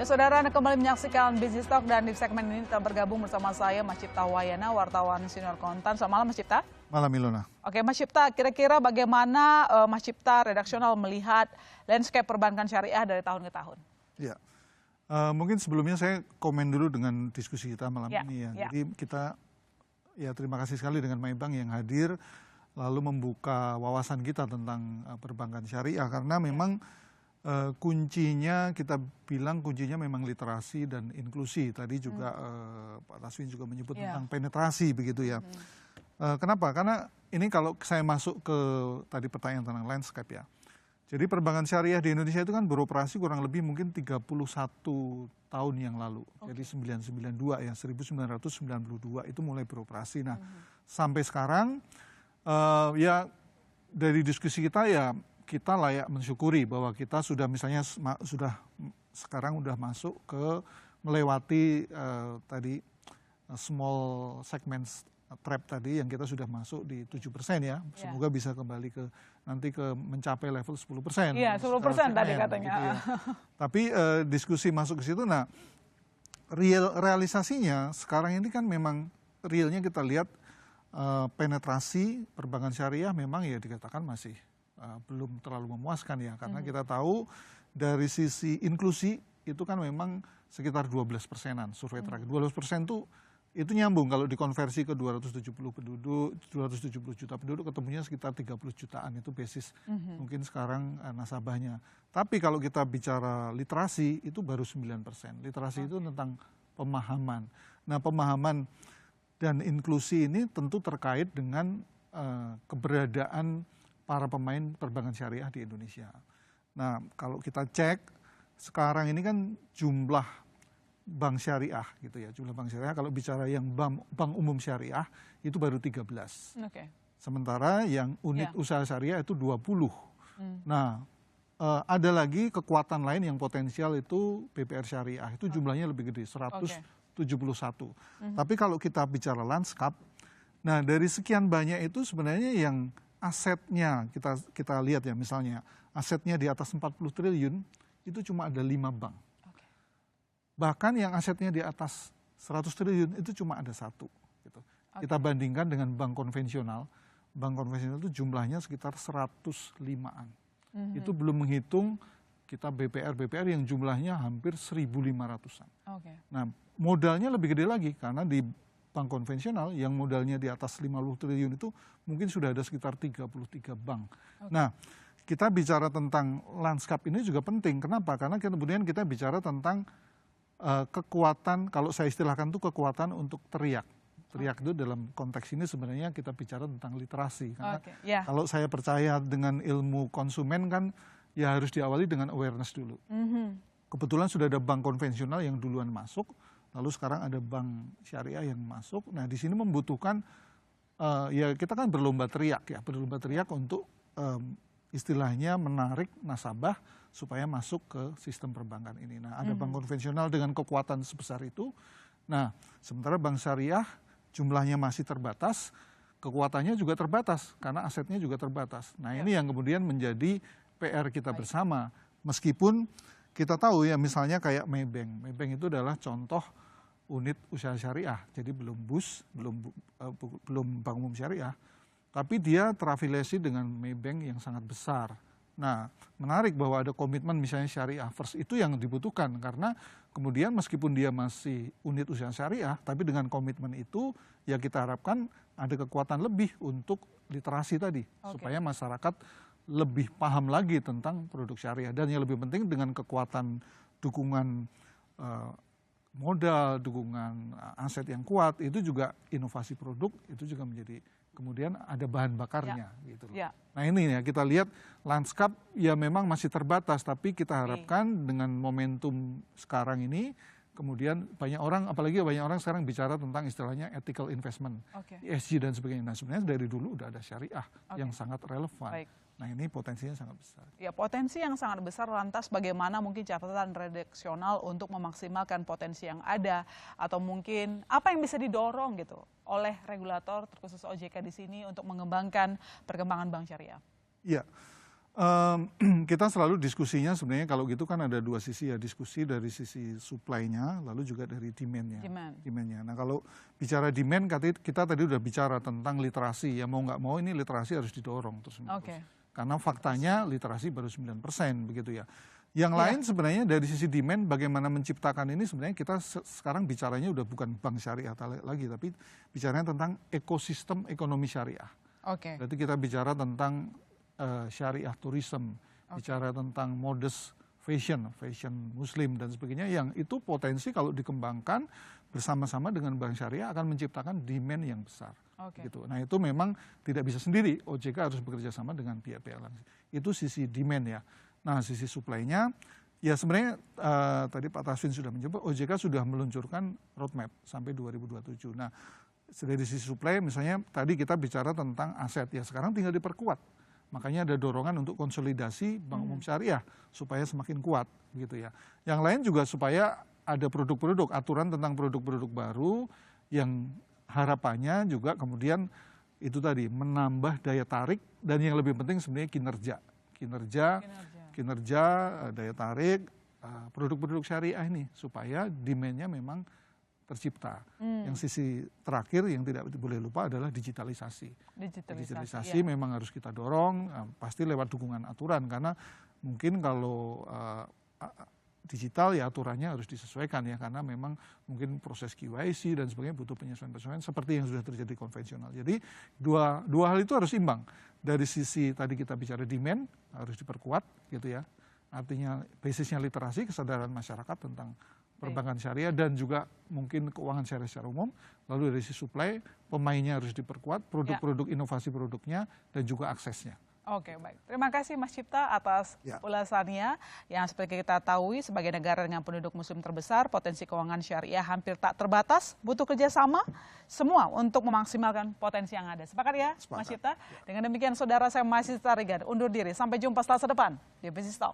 Ya saudara, Anda kembali menyaksikan Business Talk dan di segmen ini telah bergabung bersama saya Mas Cipta Wayana, wartawan senior konten. Selamat malam Mas Cipta. Malam Ilona. Oke Mas Cipta, kira-kira bagaimana Mas Cipta redaksional melihat landscape perbankan syariah dari tahun ke tahun? Ya, mungkin sebelumnya saya komen dulu dengan diskusi kita malam ini ya. Jadi kita terima kasih sekali dengan MyBank yang hadir lalu membuka wawasan kita tentang perbankan syariah karena memang kuncinya kita bilang kuncinya memang literasi dan inklusi. Tadi juga Pak Taswin juga menyebut tentang penetrasi begitu ya. Kenapa? Karena ini kalau saya masuk ke tadi pertanyaan tentang landscape ya. Jadi perbankan syariah di Indonesia itu kan beroperasi kurang lebih mungkin 31 tahun yang lalu. Jadi 1992 ya, 1992 itu mulai beroperasi. Nah, sampai sekarang ya dari diskusi kita ya kita layak mensyukuri bahwa kita sudah misalnya sekarang udah masuk ke melewati tadi small segments trap tadi yang kita sudah masuk di 7% ya. Semoga bisa kembali ke nanti ke mencapai level 10%. Iya, 10% tadi katanya. Gitu ya. Tapi diskusi masuk ke situ, nah realisasinya sekarang ini kan memang realnya kita lihat penetrasi perbankan syariah memang ya dikatakan masih belum terlalu memuaskan ya, karena kita tahu dari sisi inklusi itu kan memang sekitar 12%-an survei terakhir. 12% itu nyambung kalau dikonversi ke 270 juta penduduk ketemunya sekitar 30 jutaan itu basis mungkin sekarang nasabahnya. Tapi kalau kita bicara literasi itu baru 9%. Literasi itu tentang pemahaman. Nah, pemahaman dan inklusi ini tentu terkait dengan keberadaan para pemain perbankan syariah di Indonesia. Nah, kalau kita cek sekarang ini kan jumlah bank syariah gitu ya, jumlah bank syariah kalau bicara yang bank umum syariah itu baru 13. Sementara yang unit usaha syariah itu 20. Nah, ada lagi kekuatan lain yang potensial itu BPR syariah, itu jumlahnya lebih gede, 171. Tapi kalau kita bicara landscape, nah dari sekian banyak itu sebenarnya yang asetnya kita lihat ya, misalnya asetnya di atas 40 triliun itu cuma ada 5 bank. Bahkan yang asetnya di atas 100 triliun itu cuma ada 1 gitu. Kita bandingkan dengan bank konvensional. Bank konvensional itu jumlahnya sekitar 105-an. Itu belum menghitung kita BPR yang jumlahnya hampir 1.500-an. Nah, modalnya lebih gede lagi karena di bank konvensional yang modalnya di atas 50 triliun itu mungkin sudah ada sekitar 33 bank. Nah, kita bicara tentang landscape ini juga penting. Kenapa? Karena kemudian kita bicara tentang kekuatan, kalau saya istilahkan itu kekuatan untuk teriak. Teriak itu dalam konteks ini sebenarnya kita bicara tentang literasi. Karena kalau saya percaya dengan ilmu konsumen kan ya harus diawali dengan awareness dulu. Kebetulan sudah ada bank konvensional yang duluan masuk, lalu sekarang ada bank syariah yang masuk. Nah, di sini membutuhkan ya kita kan berlomba teriak ya, berlomba teriak untuk istilahnya menarik nasabah supaya masuk ke sistem perbankan ini. Nah, ada bank konvensional dengan kekuatan sebesar itu. Nah, sementara bank syariah jumlahnya masih terbatas, kekuatannya juga terbatas karena asetnya juga terbatas. Nah, ini yang kemudian menjadi PR kita bersama. Meskipun kita tahu ya misalnya kayak MyBank. MyBank itu adalah contoh unit usaha syariah. Jadi belum BUS, belum bank umum syariah. Tapi dia terafiliasi dengan MyBank yang sangat besar. Nah, menarik bahwa ada komitmen misalnya syariah first itu yang dibutuhkan. Karena kemudian meskipun dia masih unit usaha syariah, tapi dengan komitmen itu ya kita harapkan ada kekuatan lebih untuk literasi tadi. Supaya masyarakat lebih paham lagi tentang produk syariah. Dan yang lebih penting dengan kekuatan dukungan modal, dukungan aset yang kuat, itu juga inovasi produk, itu juga menjadi kemudian ada bahan bakarnya gitu loh. Nah, ini ya kita lihat landscape ya memang masih terbatas, tapi kita harapkan dengan momentum sekarang ini kemudian banyak orang, apalagi banyak orang sekarang bicara tentang istilahnya ethical investment, ESG dan sebagainya. Nah, sebenarnya dari dulu udah ada syariah yang sangat relevan. Nah, ini potensinya sangat besar. Ya, potensi yang sangat besar, lantas bagaimana mungkin catatan redaksional untuk memaksimalkan potensi yang ada, atau mungkin apa yang bisa didorong gitu oleh regulator terkhusus OJK di sini untuk mengembangkan perkembangan bank syariah? Iya, Kita selalu diskusinya sebenarnya kalau gitu kan ada dua sisi ya, diskusi dari sisi supply-nya lalu juga dari demand-nya. Nah kalau bicara demand kita tadi udah bicara tentang literasi, ya mau nggak mau ini literasi harus didorong terus menerus. Karena faktanya literasi baru 9% begitu ya. Yang lain sebenarnya dari sisi demand bagaimana menciptakan ini sebenarnya kita sekarang bicaranya udah bukan bank syariah lagi, tapi bicaranya tentang ekosistem ekonomi syariah. Berarti kita bicara tentang syariah tourism, bicara tentang modest fashion muslim dan sebagainya, yang itu potensi kalau dikembangkan bersama-sama dengan bank syariah akan menciptakan demand yang besar. Gitu. Nah itu memang tidak bisa sendiri, OJK harus bekerja sama dengan pihak-pihak lain. Itu sisi demand ya. Nah sisi supply-nya, ya sebenarnya tadi Pak Taswin sudah menyebut, OJK sudah meluncurkan roadmap sampai 2027. Nah dari sisi supply misalnya tadi kita bicara tentang aset, ya sekarang tinggal diperkuat. Makanya ada dorongan untuk konsolidasi bank umum syariah supaya semakin kuat gitu ya. Yang lain juga supaya ada produk-produk, aturan tentang produk-produk baru yang harapannya juga kemudian itu tadi menambah daya tarik dan yang lebih penting sebenarnya kinerja, daya tarik produk-produk syariah ini supaya demand-nya memang tercipta. Yang sisi terakhir yang tidak boleh lupa adalah digitalisasi. Digitalisasi memang harus kita dorong, pasti lewat dukungan aturan karena mungkin kalau digital ya aturannya harus disesuaikan ya karena memang mungkin proses KYC dan sebagainya butuh penyesuaian seperti yang sudah terjadi konvensional. Jadi dua hal itu harus imbang. Dari sisi tadi kita bicara demand harus diperkuat gitu ya. Artinya basisnya literasi, kesadaran masyarakat tentang perbankan syariah dan juga mungkin keuangan syariah secara umum. Lalu dari sisi supply, pemainnya harus diperkuat, produk-produk inovasi produknya dan juga aksesnya. Oke, baik. Terima kasih Mas Cipta atas ulasannya. Yang seperti kita tahu sebagai negara dengan penduduk muslim terbesar, potensi keuangan syariah hampir tak terbatas, butuh kerjasama semua untuk memaksimalkan potensi yang ada. Sepakat ya Mas Cipta? Dengan demikian saudara, saya Masih Tarigan undur diri. Sampai jumpa Selasa depan di Business Talk.